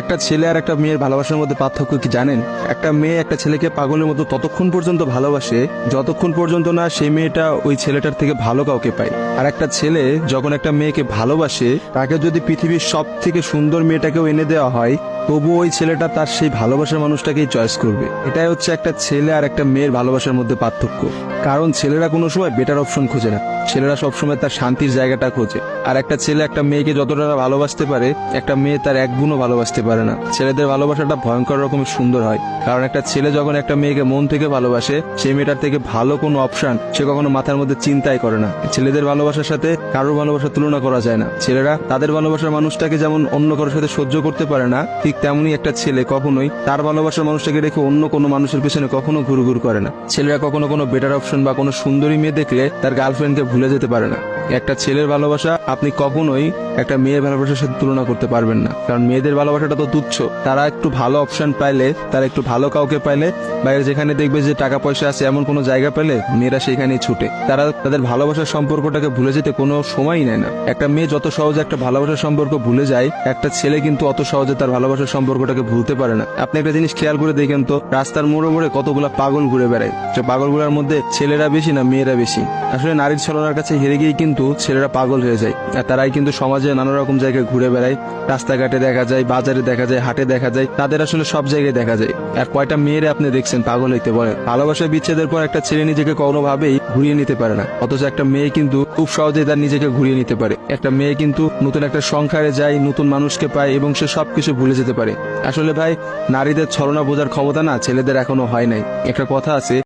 একটা ছেলে আর একটা মেয়ের ভালোবাসার মধ্যে পার্থক্য কি জানেন? একটা মেয়ে একটা ছেলেকে পাগলের মতো ততক্ষণ পর্যন্ত ভালোবাসে যতক্ষণ পর্যন্ত না সেই মেয়েটা ওই ছেলেটার থেকে ভালো কাউকে পায়। আর একটা ছেলে যখন একটা মেয়েকে ভালোবাসে, তাকে যদি পৃথিবীর সব থেকে সুন্দর মেয়েটাকেও এনে দেওয়া হয়, তবু ওই ছেলেটা তার সেই ভালোবাসার মানুষটাকেই চয়েস করবে। এটাই হচ্ছে একটা ছেলে আর একটা মেয়ের ভালোবাসার মধ্যে পার্থক্য। কারণ ছেলেরা কোনো সময় বেটার অপশন খোঁজে না, ছেলেরা সবসময় তার শান্তির জায়গাটা খোঁজে। আর একটা ছেলে একটা মেয়েকে যতটা ভালোবাসতে পারে, একটা মেয়ে তার এক গুণও ভালোবাসতে পারে না। ছেলেদের ভালোবাসাটা ভয়ঙ্কর রকমের সুন্দর হয়, কারণ একটা ছেলে যখন একটা মেয়েকে মন থেকে ভালোবাসে, সেই মেয়েটার থেকে ভালো কোনো অপশন সে কখনো মাথার মধ্যে চিন্তাই করে না। ছেলেদের ভালোবাসার সাথে কারোর ভালোবাসার তুলনা করা যায় না। ছেলেরা তাদের ভালোবাসার মানুষটাকে যেমন অন্য কারোর সাথে সহ্য করতে পারে না, ঠিক তেমনি একটা ছেলে কখনোই তার ভালোবাসার মানুষটাকে রেখে অন্য কোনো মানুষের পিছনে কখনো ঘুরঘুর করে না। ছেলেরা কখনো কোনো বেটার অপশন বা কোনো সুন্দরী মেয়ে দেখলে তার গার্লফ্রেন্ডকে ভুলে যেতে পারে না। একটা ছেলের ভালোবাসা আপনি কখনোই একটা মেয়ের ভালোবাসার সাথে তুলনা করতে পারবেন না, কারণ মেয়েদের ভালোবাসাটা তো তুচ্ছ। তারা একটু ভালো অপশন পাইলে, তারা একটু ভালো কাউকে পাইলে, বাইরে যেখানে দেখবে যে টাকা পয়সা আছে এমন কোনো জায়গা পেলে মেয়েরা সেখানেই ছুটে। তারা তাদের ভালোবাসার সম্পর্কটাকে ভুলে যেতে কোনো সময়ই নেয় না। একটা মেয়ে যত সহজে একটা ভালোবাসার সম্পর্ক ভুলে যায়, একটা ছেলে কিন্তু অত সহজে তার ভালোবাসার সম্পর্কটাকে ভুলতে পারে না। আপনি একটা জিনিস খেয়াল করে দেখেন তো, রাস্তার মোড়ে মোড়ে কতগুলা পাগল ঘুরে বেড়ায়। সে পাগলগুলোর মধ্যে ছেলেরা বেশি না মেয়েরা বেশি? আসলে নারীর ছলনার কাছে হেরে গিয়ে কিন্তু ছেলেরা পাগল হয়ে যায়। আর তারাই কিন্তু সমাজে নানা রকম জায়গায় ঘুরে বেড়ায়। রাস্তাঘাটে দেখা যায়, বাজারে দেখা যায়, হাটে দেখা যায়, তাদের আসলে সব জায়গায় দেখা যায়। আর কয়টা মেয়েরা আপনি দেখছেন পাগল হইতে বলে? ভালোবাসা বিচ্ছেদের পর একটা ছেলে নিজেকে কোনোভাবেই ঘুরিয়ে নিতে পারে না, অথচ একটা মেয়ে কিন্তু খুব সহজেই তার নিজেকে ঘুরিয়ে নিতে পারে। একটা মেয়ে কিন্তু নতুন একটা সংসারে যায়, নতুন মানুষকে পায় এবং সে সবকিছু ভুলে যেতে পারে। আসলে ভাই, নারীদের ছলনা বোঝার ক্ষমতা না ছেলেদের এখনো হয় নাই। একটা কথা আছে,